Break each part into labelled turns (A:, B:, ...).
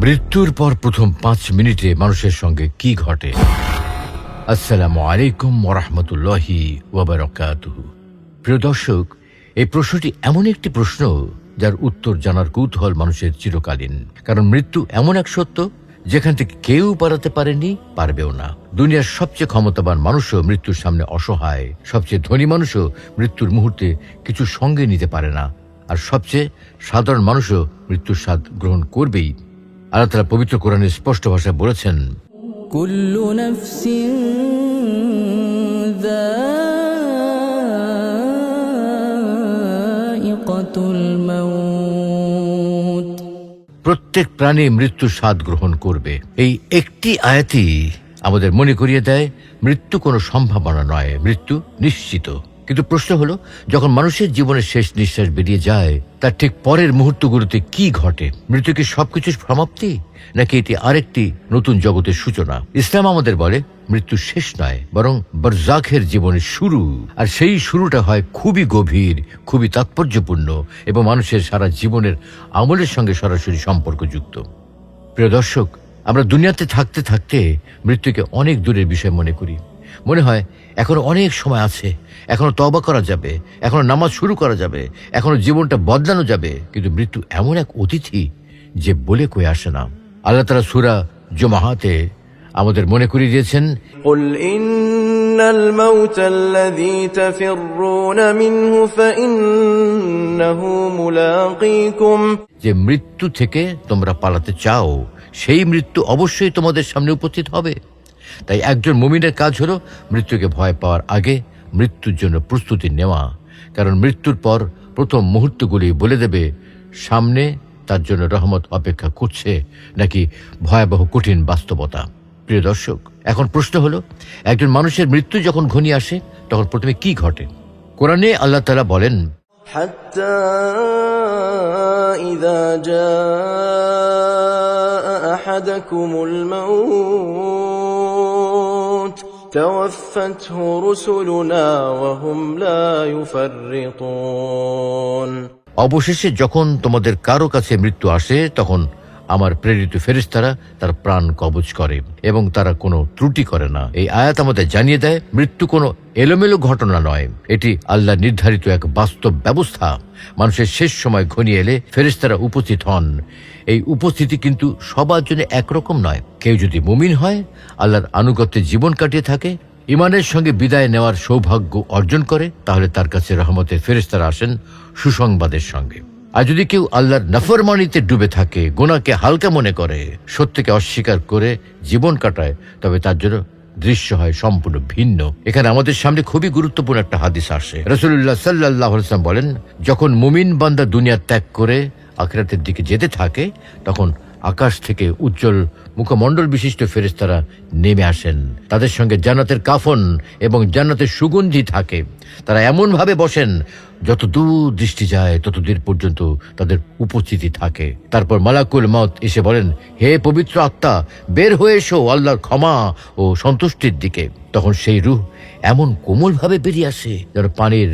A: মৃত্যুর পর প্রথম 5 মিনিটে মানুষের সঙ্গে কি ঘটে? আসসালামু আলাইকুম ওয়া রাহমাতুল্লাহি ওয়া বারাকাতুহু। প্রিয় দর্শক, এই প্রশ্নটি এমন একটি প্রশ্ন যার উত্তর জানার কৌতূহল মানুষের চিরকালীন। কারণ মৃত্যু এমন এক সত্য যেখান থেকে কেউ পালাতে পারেনি, পারবেও না। দুনিয়ার সবচেয়ে ক্ষমতাবান মানুষও মৃত্যুর সামনে অসহায়, সবচেয়ে ধনী মানুষও মৃত্যুর মুহূর্তে কিছু সঙ্গে নিতে পারে না, আর সবচেয়ে সাধারণ মানুষও মৃত্যুর স্বাদ গ্রহণ করবেই। আল্লাহ তাআলা পবিত্র কোরআনে স্পষ্ট ভাষায় বলেছেন,
B: কুল্লু নাফসিন যায়িকাতুল মাউত,
A: প্রত্যেক প্রাণী মৃত্যুর স্বাদ গ্রহণ করবে। এই একটি আয়াতই আমাদের মনে করিয়ে দেয় মৃত্যু কোনো সম্ভাবনা নয়, মৃত্যু নিশ্চিত। কিন্তু প্রশ্ন হলো, যখন মানুষের জীবনের শেষ নিঃশ্বাস বেরিয়ে যায়, তার ঠিক পরের মুহূর্তগুলোতে কি ঘটে? মৃত্যু কি সবকিছুর সমাপ্তি, নাকি এটি আরেকটি নতুন জগতের সূচনা? ইসলাম আমাদের বলে মৃত্যু শেষ নয়, বরং বারজাখের জীবনের শুরু। আর সেই শুরুটা হয় খুবই গভীর, খুবই তাৎপর্যপূর্ণ এবং মানুষের সারা জীবনের আমলের সঙ্গে সরাসরি সম্পর্কযুক্ত। প্রিয় দর্শক, আমরা দুনিয়াতে থাকতে থাকতে মৃত্যুকে অনেক দূরের বিষয় মনে করি। মনে হয় এখনো অনেক সময় আছে, এখনো তওবা করা যাবে, এখনো নামাজ শুরু করা যাবে, এখনো জীবনটা বদলানো যাবে। কিন্তু মৃত্যু এমন এক অতিথি যে বলে কয়ে আসে না। আল্লাহ তাআলা সূরা জুমাতে আমাদের মনে করিয়ে দিয়েছেন,
C: قل إن الموت الذي تفرون منه فإنه ملاقيكم,
A: যে মৃত্যু থেকে তোমরা পালাতে চাও, সেই মৃত্যু অবশ্যই তোমাদের সামনে উপস্থিত হবে। তাই একজন মুমিনের কাজ হলো মৃত্যুকে ভয় পাওয়ার আগে মৃত্যুর জন্য প্রস্তুতি নেওয়া। কারণ মৃত্যুর পর প্রথম মুহূর্তগুলি বলে দেবে সামনে তার জন্য রহমত অপেক্ষা করছে নাকি ভয়াবহ কঠিন বাস্তবতা। প্রিয় দর্শক, এখন প্রশ্ন হলো, একজন মানুষের মৃত্যু যখন ঘনিয়ে আসে তখন প্রথমে কি ঘটে? কোরআনে আল্লাহ তাআলা বলেন,
C: حتى إذا جاء أحدكم الموت توفته رسلنا وهم لا يفرطون,
A: অবশেষে যখন তোমাদের কারো কাছে মৃত্যু আসে তখন আমার প্রেরিত ফেরেশতারা তার প্রাণ কবজ করে এবং তারা কোনো ত্রুটি করে না। এই আয়াত আমাদের জানিয়ে দেয় মৃত্যু কোনো এলোমেলো ঘটনা নয়, এটি আল্লাহ নির্ধারিত এক বাস্তব ব্যবস্থা। মানুষের শেষ সময় ঘনিয়ে এলে ফেরেশতারা উপস্থিত হন। এই উপস্থিতি কিন্তু সবার জন্য একরকম নয়। কেউ যদি মুমিন হয়, আল্লাহর আনুগত্যে জীবন কাটিয়ে থাকে, ইমানের সঙ্গে বিদায় নেওয়ার সৌভাগ্য অর্জন করে, তাহলে তার কাছে রহমতের ফেরেশতারা আসেন সুসংবাদের সঙ্গে। আর যদি কেউ আল্লাহর নাফরমানিতে ডুবে থাকে, গুনাহকে হালকা মনে করে, সত্যকে অস্বীকার করে জীবন কাটায়, তবে তার জন্য দৃশ্য হয় সম্পূর্ণ ভিন্ন। এখানে আমাদের সামনে খুবই গুরুত্বপূর্ণ একটা হাদিস আসে। রাসূলুল্লাহ সাল্লাল্লাহু আলাইহি ওয়াসাল্লাম বলেন, যখন মুমিন বান্দা দুনিয়া ত্যাগ করে আখিরাতের দিকে যেতে থাকে, তখন আকাশ থেকে উজ্জ্বল মুখমণ্ডল বিশিষ্ট ফেরেশতারা নেমে আসেন। তাদের সঙ্গে জান্নাতের কাফন এবং জান্নাতের সুগন্ধি থাকে। তারা এমন ভাবে বসেন যত দূর দৃষ্টি যায় তত দূর পর্যন্ত তাদের উপস্থিতি থাকে। তারপর মালাকুল মউত এসে বলেন, হে পবিত্র আত্মা, বের হয়ে এসো আল্লাহর ক্ষমা ও সন্তুষ্টির দিকে। তখন সেই রূহ এমন কোমল ভাবে বেরিয়ে আসে যেন পানির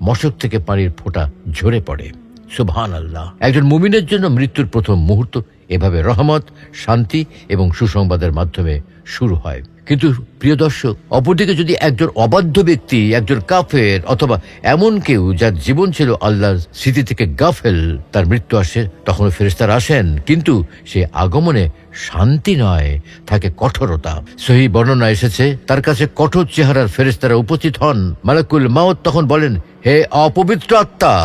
A: মশক থেকে পানির ফোঁটা ঝরে পড়ে। সুবহানাল্লাহ। একজন মুমিনের জন্য মৃত্যুর প্রথম মুহূর্ত এভাবে রহমত, শান্তি এবং সুসংবাদের মাধ্যমে শুরু হয়। কিন্তু প্রিয় দর্শক, অপরদিকে যদি একজন অবাধ্য ব্যক্তি, একজন কাফের অথবা এমন কেউ যার জীবন ছিল আল্লাহর স্মৃতি থেকে গাফেল, তার মৃত্যু আসে, তখন ফেরেশতারা আসেন, কিন্তু সে আগমনে শান্তি নয়, থাকে কঠোরতা। সহিহ বর্ণনা এসেছে, তার কাছে কঠোর চেহারার ফেরেশতারা উপস্থিত হন। মালাকুল মউত তখন বলেন, হে অপবিত্র আত্মা,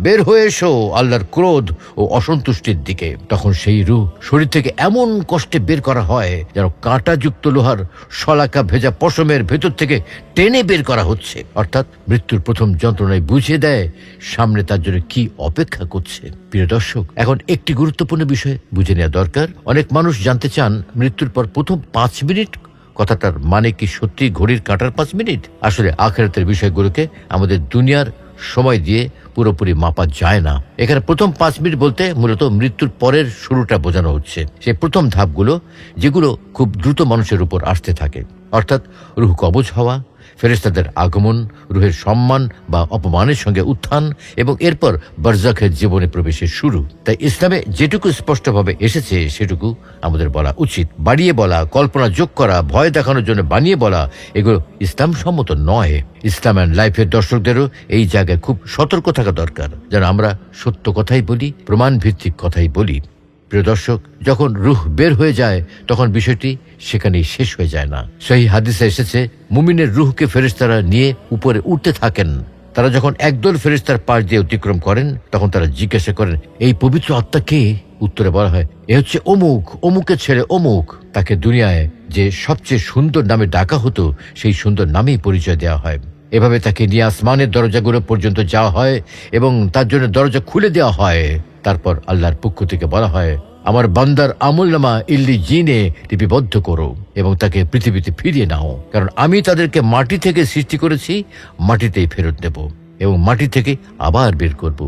A: বের হয়ে এসো আল্লাহর ক্রোধ ও অসন্তুষ্টির দিকে। তখন সেই রূহ শরীর থেকে এমন কষ্টে বের করা হয় যেন কাঁটাযুক্ত লোহার শলাকা ভেজা পশমের ভেতর থেকে টেনে বের করা হচ্ছে। অর্থাৎ মৃত্যুর প্রথম যন্ত্রণায় বুঝিয়ে দেয় সামনে তার জন্য কি অপেক্ষা করছে। প্রিয় দর্শক, এখন একটি গুরুত্বপূর্ণ বিষয় বুঝে নেওয়া দরকার। অনেক মানুষ জানতে চান মৃত্যুর পর প্রথম 5 মিনিট কথাটার মানে কি সত্যি ঘড়ির কাঁটার 5 মিনিট? আসলে আখিরাতের বিষয়গুলোকে আমাদের দুনিয়ার সময় দিয়ে পুরোপুরি মাপা যায় না। এখানে প্রথম 5 মিনিট বলতে মূলত মৃত্যুর পরের শুরুটা বোঝানো হচ্ছে। সেই প্রথম ধাপগুলো যেগুলো খুব দ্রুত মানুষের উপর আসতে থাকে, অর্থাৎ রূহ কবজ হওয়া, ফেরেশতাদের আগমন, রূহের সম্মান বা অপমানের সঙ্গে উত্থান এবং এরপর বারজাখের জীবনে প্রবেশের শুরু। তাই ইসলামে যেটুকু স্পষ্টভাবে এসেছে সেটুকু আমাদের বলা উচিত। বাড়িয়ে বলা, কল্পনা যোগ করা, ভয় দেখানোর জন্য বানিয়ে বলা, এগুলো ইসলাম সম্মত নয়। ইসলাম অ্যান্ড লাইফের দর্শকদেরও এই জায়গায় খুব সতর্ক থাকা দরকার, যেন আমরা সত্য কথাই বলি, প্রমাণ ভিত্তিক কথাই বলি। প্রিয় দর্শক, যখন রূহ বের হয়ে যায় তখন বিষয়টি সেখানেই শেষ হয়ে যায় না। সহিহ হাদিসে এসেছে, মুমিনের রূহকে ফেরেশতারা নিয়ে উপরে উঠতে থাকেন। তারা যখন একদল ফেরেশতার পাশ দিয়ে অতিক্রম করেন তখন তারা জিজ্ঞাসা করেন, এই পবিত্র আত্মা কে? উত্তরে বলা হয়, এ হচ্ছে অমুক, অমুকের ছেলে অমুক। তাকে দুনিয়ায় যে সবচেয়ে সুন্দর নামে ডাকা হতো সেই সুন্দর নামেই পরিচয় দেওয়া হয়। এভাবে তাকে নিয়ে আসমানের দরজাগুলো পর্যন্ত যাওয়া হয় এবং তার জন্য দরজা খুলে দেওয়া হয়। তারপর আল্লাহর পক্ষ থেকে বলা হয়, আমার বান্দার আমলনামা ইল্লিজিনে লিপিবদ্ধ করো এবং তাকে পৃথিবীতে ফিরিয়ে নাও, কারণ আমি তাদেরকে মাটি থেকে সৃষ্টি করেছি, মাটিতেই ফেরত দেব এবং মাটি থেকে আবার বের করব।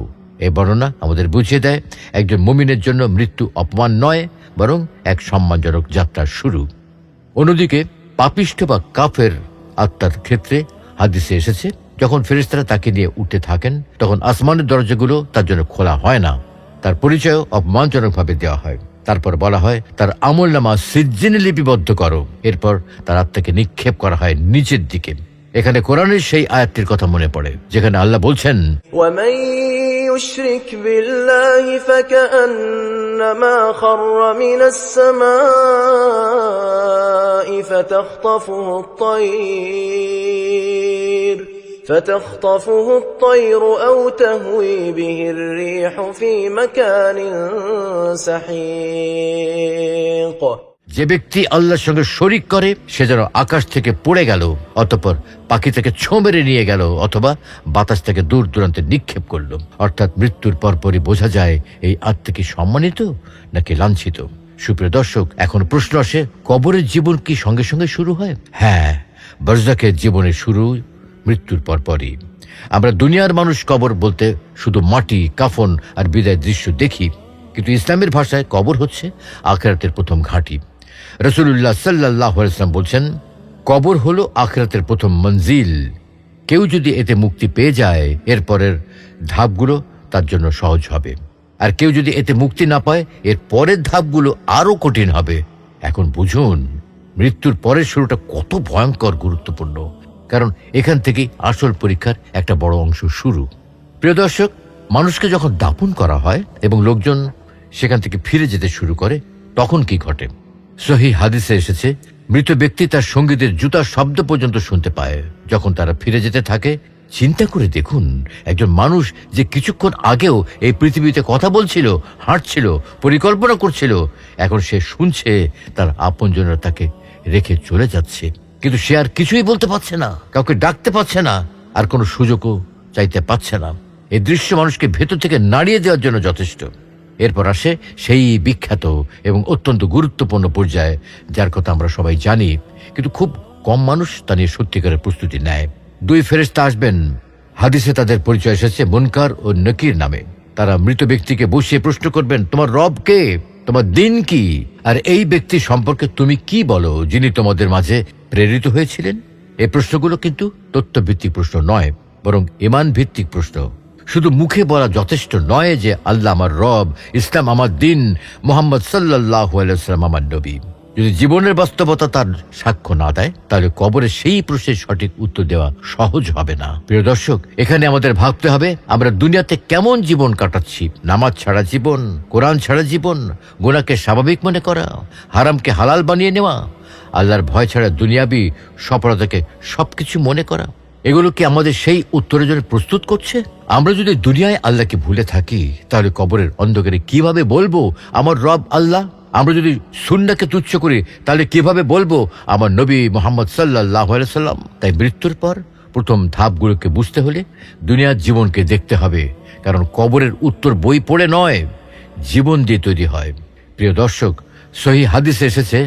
A: এই বর্ণনা আমাদের বুঝিয়ে দেয় একজন মুমিনের জন্য মৃত্যু অপমান নয়, বরং এক সম্মানজনক যাত্রার শুরু। অন্যদিকে পাপিষ্ঠ বা কাফের আত্মার ক্ষেত্রে হাদিসে এসেছে, যখন ফেরেশতারা তাকে নিয়ে উঠতে থাকেন তখন আসমানের দরজাগুলো তার জন্য খোলা হয় না, তার পরিচয় অপমানজনকভাবে দেওয়া হয়। তারপর বলা হয়, তার আমলনামা সিজ্জিনে লিপিবদ্ধ করো। এরপর তার আত্মাকে নিক্ষেপ করা হয় নিচের দিকে। এখানে কোরআনের সেই আয়াতটির কথা মনে পড়ে যেখানে আল্লাহ বলছেন,
C: ومن يشرك بالله فكأنما خر من السماء فتخطفه الطير أو تهوي به الريح في مكان سحيق।
A: যে ব্যক্তি আল্লাহর সঙ্গে শরিক করে সে যেন আকাশ থেকে পড়ে গেল, অতঃপর পাখি থেকে ছোঁ মেরে নিয়ে গেল, অথবা বাতাস থেকে দূর দূরান্তে নিক্ষেপ করলো। অর্থাৎ মৃত্যুর পরপরই বোঝা যায় এই আত্মা কি সম্মানিত নাকি লাঞ্ছিত। সুপ্রিয় দর্শক, এখন প্রশ্ন আসে, কবরের জীবন কি সঙ্গে সঙ্গে শুরু হয়? হ্যাঁ, বারজাখের জীবনের শুরু মৃত্যুর পরপরই। আমরা দুনিয়ার মানুষ কবর বলতে শুধু মাটি, কাফন আর বিদায়ের দৃশ্য দেখি, কিন্তু ইসলামের ভাষায় কবর হচ্ছে আখিরাতের প্রথম ঘাঁটি। রাসূলুল্লাহ সাল্লাল্লাহু আলাইহি ওয়াসাল্লাম বলছেন, কবর হলো আখিরাতের প্রথম মঞ্জিল। কেউ যদি এতে মুক্তি পেয়ে যায় এরপরের ধাপগুলো তার জন্য সহজ হবে, আর কেউ যদি এতে মুক্তি না পায় এর পরের ধাপগুলো আরো কঠিন হবে। এখন বুঝুন মৃত্যুর পরের শুরুটা কত ভয়ঙ্কর গুরুত্বপূর্ণ, কারণ এখান থেকেই আসল পরীক্ষার একটা বড় অংশ শুরু। প্রিয় দর্শক, মানুষকে যখন দাফন করা হয় এবং লোকজন সেখান থেকে ফিরে যেতে শুরু করে তখন কি ঘটে? সহিহ হাদিসে এসেছে, মৃত ব্যক্তি তার সঙ্গীদের জুতার শব্দ পর্যন্ত শুনতে পায় যখন তারা ফিরে যেতে থাকে। চিন্তা করে দেখুন, একজন মানুষ যে কিছুক্ষণ আগেও এই পৃথিবীতে কথা বলছিল, হাঁটছিল, পরিকল্পনা করছিল, এখন সে শুনছে তার আপনজনরা তাকে রেখে চলে যাচ্ছে, কিন্তু সে আর কিছুই বলতে পারছে না, কাউকে ডাকতে পারছে না, আর কোনো সুযোগও চাইতে পারছে না। এই দৃশ্য মানুষকে ভেতর থেকে নাড়িয়ে দেওয়ার জন্য যথেষ্ট। এরপর আসে সেই বিখ্যাত এবং অত্যন্ত গুরুত্বপূর্ণ পর্যায়ে, যার কথা আমরা সবাই জানি, কিন্তু খুব কম মানুষ তা নিয়ে সত্যিকারের প্রস্তুতি নেয়। দুই ফেরেশতা আসবেন। হাদিসে তাদের পরিচয় এসেছে মুনকার ও নকির নামে। তারা মৃত ব্যক্তিকে বসিয়ে প্রশ্ন করবেন, তোমার রব কে? তোমার দিন কি? আর এই ব্যক্তি সম্পর্কে তুমি কি বলো যিনি তোমাদের মাঝে প্রেরিত হয়েছিলেন? এই প্রশ্নগুলো কিন্তু তথ্যভিত্তিক প্রশ্ন নয়, বরং ঈমান ভিত্তিক প্রশ্ন। শুধু মুখে বলা যথেষ্ট নয় যে আল্লাহ আমার রব, ইসলাম আমার দিন, মুহাম্মদ সাল্লাল্লাহু আলাইহি ওয়াসাল্লাম আমার নবী। যদি জীবনের বাস্তবতা তার সাক্ষ্য না দেয় তাহলে কবরে সেই প্রশ্নের সঠিক উত্তর দেওয়া সহজ হবে না। প্রিয় দর্শক, এখানে আমাদের ভাবতে হবে আমরা দুনিয়াতে কেমন জীবন কাটাচ্ছি। নামাজ ছাড়া জীবন, কোরআন ছাড়া জীবন, গুনাহকে স্বাভাবিক মনে করা, হারামকে হালাল বানিয়ে নেওয়া, আল্লাহর ভয় ছাড়া দুনিয়াবি সফলতাকে সবকিছু মনে করা, এগুলো কি আমাদের সেই উত্তরের জন্য প্রস্তুত করছে? আমরা যদি দুনিয়ায় আল্লাহকে ভুলে থাকি তাহলে কবরের অন্ধকারে কিভাবে বলবো আমার রব আল্লাহ? আমরা যদি সুন্নাহকে তুচ্ছ করি তাহলে কিভাবে বলবো আমার নবী মুহাম্মদ সাল্লাল্লাহু আলাইহি ওয়াসাল্লাম? তাই মৃত্যুর পর প্রথম ধাপগুলোকে বুঝতে হলে দুনিয়ার জীবনকে দেখতে হবে, কারণ কবরের উত্তর বই পড়ে নয়, জীবন দিয়ে তৈরি হয়। প্রিয় দর্শক, সহিহ হাদিসে এসেছে,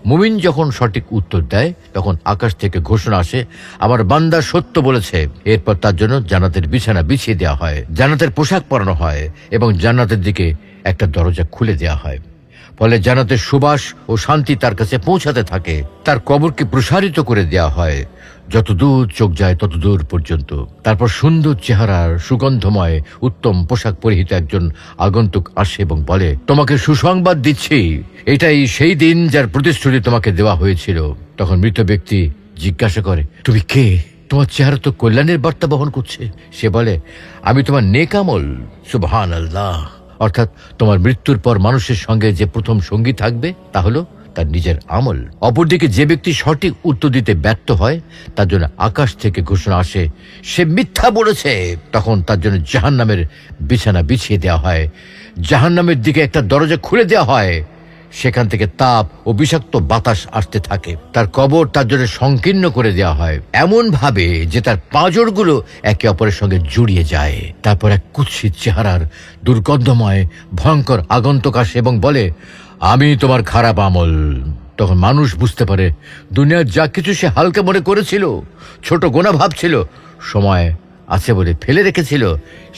A: মুমিন যখন সঠিক উত্তর দেয় তখন আকাশ থেকে ঘোষণা আসে, আমার বান্দা সত্য বলেছে। এরপর তার জন্য জান্নাতের বিছানা বিছিয়ে দেওয়া হয়, জান্নাতের পোশাক পরানো হয় এবং জান্নাতের দিকে একটা দরজা খুলে দেওয়া হয়। ফলে জান্নাতের সুবাস ও শান্তি তার কাছে পৌঁছাতে থাকে। তার কবরকে প্রসারিত করে দেওয়া হয় যতদূর চোখ যায় ততদূর পর্যন্ত। তারপর সুন্দর চেহারার সুগন্ধময় উত্তম পোশাক পরিহিত একজন আগন্তুক আসে এবং বলে, তোমাকে সুসংবাদ দিচ্ছি, এটাই সেই দিন যার প্রতিশ্রুতি তোমাকে দেওয়া হয়েছিল। তখন মৃত ব্যক্তি জিজ্ঞাসা করে, তুমি কে? তোমার চেহারা তো কল্যাণের বার্তা বহন করছে। সে বলে, আমি তোমার নেক আমল। সুবহানাল্লাহ। অর্থাৎ তোমার মৃত্যুর পর মানুষের সঙ্গে যে প্রথম সঙ্গী থাকবে তা হলো তার নিজের আমল। অপরদিকে যে ব্যক্তি সঠিক উত্তর দিতে ব্যর্থ হয় তার জন্য আকাশ থেকে ঘোষণা আসে, সে মিথ্যা বলেছে। তখন তার জন্য জাহান্নামের বিছানা বিছিয়ে দেওয়া হয়, জাহান্নামের দিকে একটা দরজা খুলে দেওয়া হয়, সেখান থেকে তাপ ও বিষাক্ত বাতাস আসতে থাকে। তার কবর তার জন্য সংকীর্ণ করে দেওয়া হয় এমন ভাবে যে তার পাঁজরগুলো একে অপরের সঙ্গে জড়িয়ে যায়। তারপর এক কুৎসিত চেহারার দুর্গন্ধময় ভয়ঙ্কর আগন্তুক আসে এবং বলে, আমি তোমার খারাপ আমল। তখন মানুষ বুঝতে পারে দুনিয়ার যা কিছু সে হালকা মনে করেছিল, ছোট গোনা ভাবছিল, সময় আছে বলে ফেলে রেখেছিল,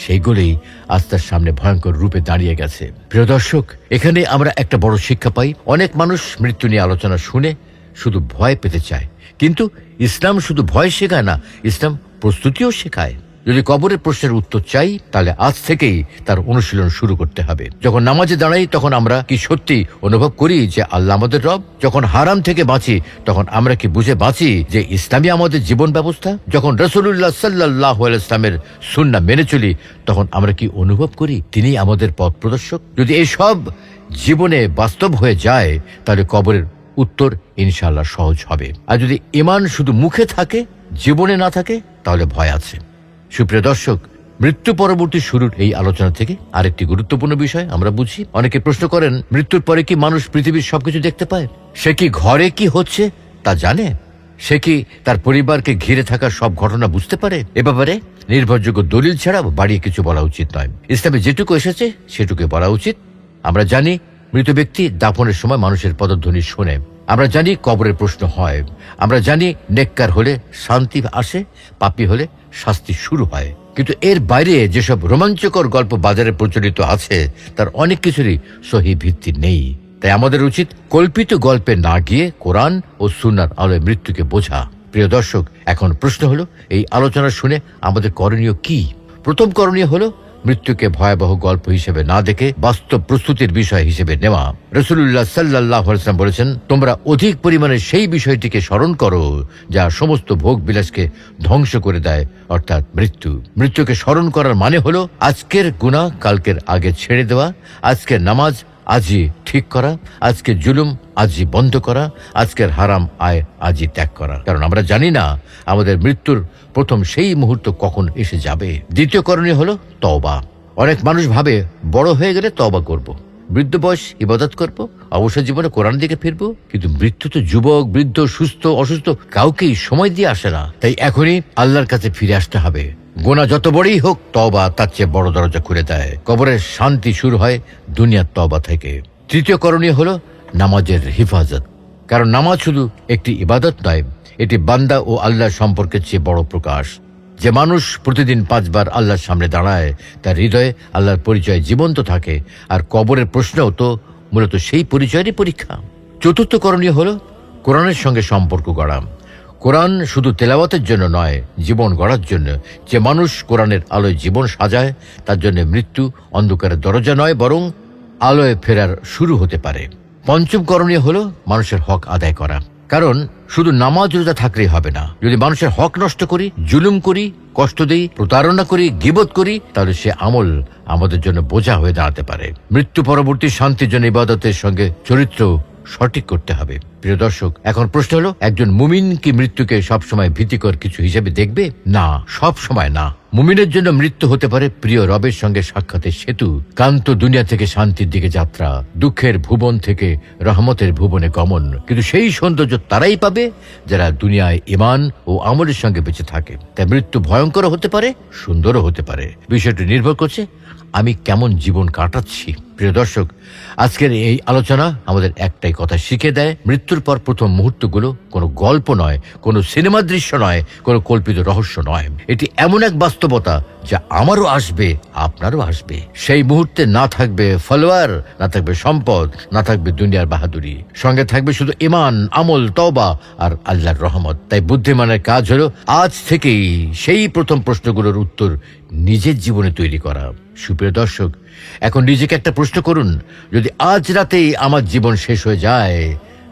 A: সেইগুলোই আজ তার সামনে ভয়ঙ্কর রূপে দাঁড়িয়ে গেছে। প্রিয় দর্শক, এখানে আমরা একটা বড় শিক্ষা পাই। অনেক মানুষ মৃত্যু নিয়ে আলোচনা শুনে শুধু ভয় পেতে চায়, কিন্তু ইসলাম শুধু ভয় শেখায় না, ইসলাম প্রস্তুতিও শেখায়। যদি কবরের প্রশ্নের উত্তর চাই তাহলে আজ থেকেই তার অনুশীলন শুরু করতে হবে। যখন নামাজে দাঁড়াই তখন আমরা কি সত্যি অনুভব করি যে আল্লাহ আমাদের রব? যখন হারাম থেকে বাঁচি তখন আমরা কি বুঝে বাঁচি যে ইসলামই আমাদের জীবন ব্যবস্থা? যখন রাসূলুল্লাহ সাল্লাল্লাহু আলাইহি ওয়াসাল্লামের সুন্নাহ মেনে চলি তখন আমরা কি অনুভব করি তিনি আমাদের পথ প্রদর্শক? যদি এই সব জীবনে বাস্তব হয়ে যায় তাহলে কবরের উত্তর ইনশাআল্লাহ সহজ হবে। আর যদি ঈমান শুধু মুখে থাকে, জীবনে না থাকে, তাহলে ভয় আছে। সুপ্রিয় দর্শক, মৃত্যু পরবর্তী শুরুর এই আলোচনা থেকে আরেকটি গুরুত্বপূর্ণ বিষয় আমরা বুঝি। অনেকে প্রশ্ন করেন, মৃত্যুর পরে কি মানুষ পৃথিবীর সবকিছু দেখতে পায়? সে কি ঘরে কি হচ্ছে তা জানে? সে কি তার পরিবারকে ঘিরে থাকা সব ঘটনা বুঝতে পারে? এ ব্যাপারে নির্ভরযোগ্য দলিল ছাড়া বাড়িয়ে কিছু বলা উচিত নয়। ইসলামে যেটুকু এসেছে সেটুকু বলা উচিত। আমরা জানি মৃত ব্যক্তি দাফনের সময় মানুষের পদধ্বনি শোনে। আমরা জানি কবরের প্রশ্ন হয়। আমরা জানি নেককার হলে শান্তি আসে, পাপী হলে শাস্তি শুরু হয়। কিন্তু এর বাইরে যেসব রোমাঞ্চকর গল্প বাজারে প্রচলিত আছে তার অনেক কিছুরই সহি ভিত্তি নেই। তাই আমাদের উচিত কল্পিত গল্পে না গিয়ে কোরআন ও সুন্নাহর আলোয় মৃত্যুকে বোঝা। প্রিয় দর্শক, এখন প্রশ্ন হলো, এই আলোচনা শুনে আমাদের করণীয় কি? প্রথম করণীয় হলো মৃত্যুকে ভয়াবহ গল্প হিসেবে না দেখে বাস্তব প্রস্তুতির বিষয় হিসেবে নেওয়া। রাসূলুল্লাহ সাল্লাল্লাহু আলাইহি ওয়াসাল্লাম বলেছেন, তোমরা অধিক পরিমাণে সেই বিষয়টিকে স্মরণ করো যা সমস্ত ভোগ বিলাসকে ধ্বংস করে দেয়, অর্থাৎ মৃত্যু। মৃত্যুকে স্মরণ করার মানে হলো আজকের গুনাহ কালকের আগে ছেড়ে দেওয়া, আজকের নামাজ আজই ঠিক করা, আজকের জুলুম আজই বন্ধ করা, আজকের হারাম আয় আজই ত্যাগ করা। কারণ আমরা জানি না আমাদের মৃত্যুর প্রথম সেই মুহূর্ত কখন এসে যাবে। দ্বিতীয় করণীয় হলো তওবা। অনেক মানুষ ভাবে বড় হয়ে গেলে তওবা করব, বৃদ্ধ বয়স ইবাদত করব, অবসর জীবনে কোরআন দিকে ফিরবো। কিন্তু মৃত্যু তো যুবক, বৃদ্ধ, সুস্থ, অসুস্থ কাউকেই সময় দিয়ে আসে না। তাই এখনই আল্লাহর কাছে ফিরে আসতে হবে। গোনা যত বড়ই হোক, তওবা তার চেয়ে বড় দরজা খুলে দেয়। কবরের শান্তি শুরু হয় দুনিয়ার তওবা থেকে। তৃতীয় করণীয় হলো নামাজের হিফাজত। কারণ নামাজ শুধু একটি ইবাদত নয়, এটি বান্দা ও আল্লাহর সম্পর্কের চেয়ে বড় প্রকাশ। যে মানুষ প্রতিদিন 5 বার আল্লাহর সামনে দাঁড়ায় তার হৃদয়ে আল্লাহর পরিচয় জীবন্ত থাকে। আর কবরের প্রশ্নও তো মূলত সেই পরিচয়েরই পরীক্ষা। চতুর্থ করণীয় হলো কোরআনের সঙ্গে সম্পর্ক গড়া। কোরআন শুধু তেলাওয়াতের জন্য নয়, জীবন গড়ার জন্য। যে মানুষ কোরআনের আলোয় জীবন সাজায় তার জন্য মৃত্যু অন্ধকারের দরজা নয়, বরং আলোয় ফেরার শুরু হতে পারে। পঞ্চম করণীয় হলো মানুষের হক আদায় করা। কারণ শুধু নামাজ রোজা থাকলেই হবে না। যদি মানুষের হক নষ্ট করি, জুলুম করি, কষ্ট দেই, প্রতারণা করি, গীবত করি, তাহলে সে আমল আমাদের জন্য বোঝা হয়ে দাঁড়াতে পারে। মৃত্যু পরবর্তী শান্তির জন্য ইবাদতের সঙ্গে চরিত্র সঠিক করতে হবে। প্রিয় দর্শক, এখন প্রশ্ন হলো, একজন মুমিন কি মৃত্যুকে সবসময় ভীতিকর কিছু হিসেবে দেখবে? না, সব সময় না। মুমিনের জন্য মৃত্যু হতে পারে প্রিয় রবের সঙ্গে সাক্ষাতের সেতু, ক্লান্ত দুনিয়া থেকে শান্তির দিকে যাত্রা, দুঃখের ভুবন থেকে রহমতের ভুবনে গমন। কিন্তু সেই সৌন্দর্য তারাই পাবে যারা দুনিয়ায় ঈমান ও আমলের সঙ্গে বেঁচে থাকে। তাই মৃত্যু ভয়ঙ্কর হতে পারে, সুন্দরও হতে পারে। বিষয়টি নির্ভর করছে আমি কেমন জীবন কাটাচ্ছি। প্রিয় দর্শক, আজকের এই আলোচনা আমাদের একটাই কথা শিখিয়ে দেয়, মৃত্যুর মৃত্যুর পর প্রথম মুহূর্তগুলো কোনো গল্প নয়, কোনো সিনেমা দৃশ্য নয়, কোনো কল্পিত রহস্য নয়। এটি এমন এক বাস্তবতা যা আমারও আসবে, আপনারও আসবে। সেই মুহূর্তে না থাকবে ফলোয়ার, না থাকবে সম্পদ, না থাকবে দুনিয়ার বাহাদুরি, সঙ্গে থাকবে শুধু ঈমান, আমল, তওবা আর আল্লাহর রহমত। তাই বুদ্ধিমানের কাজ হলো আজ থেকেই সেই প্রথম প্রশ্নগুলোর উত্তর নিজের জীবনে তৈরি করা। সুপ্রিয় দর্শক, এখন নিজেকে একটা প্রশ্ন করুন, যদি আজ রাতেই আমার জীবন শেষ হয়ে যায়,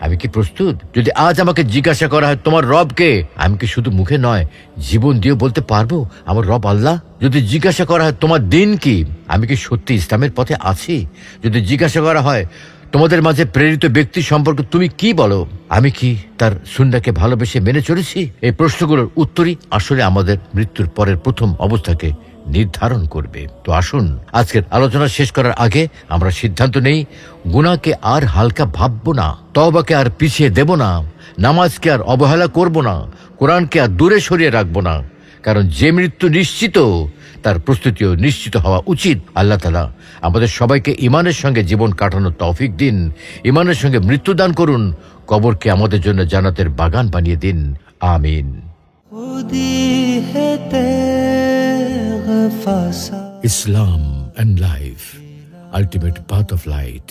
A: আমি কি প্রস্তুত? যদি আজ আমাকে জিজ্ঞাসা করা হয় তোমার রব কে, আমি কি শুধু মুখে নয় জীবন দিয়ে বলতে পারবো আমার রব আল্লাহ? যদি জিজ্ঞাসা করা হয় তোমার দিন কি, আমি কি সত্যি ইসলামের পথে আছি? যদি জিজ্ঞাসা করা হয় তোমাদের মাঝে প্রেরিত ব্যক্তি সম্পর্কে তুমি কি বলো, আমি কি তার সুন্নাহকে ভালোবেসে মেনে চলেছি? এই প্রশ্নগুলোর উত্তরই আসলে আমাদের মৃত্যুর পরের প্রথম অবস্থাকে নির্ধারণ করবে। তো আসুন আজকের আলোচনা শেষ করার আগে আমরা সিদ্ধান্ত নেই, গুনাহকে আর হালকা ভাববো না, তওবাকে আর পিছিয়ে দেব না, নামাজকে আর অবহেলা করব না, কোরআনকে আর দূরে সরিয়ে রাখবো না। কারণ যে মৃত্যু নিশ্চিত, তার প্রস্তুতিও নিশ্চিত হওয়া উচিত। আল্লাহ তাআলা আমাদের সবাইকে ঈমানের সঙ্গে জীবন কাটানোর তৌফিক দিন, ঈমানের সঙ্গে মৃত্যু দান করুন, কবরকে আমাদের জন্য জান্নাতের বাগান বানিয়ে দিন। আমিন। Islam and life, ultimate path of light.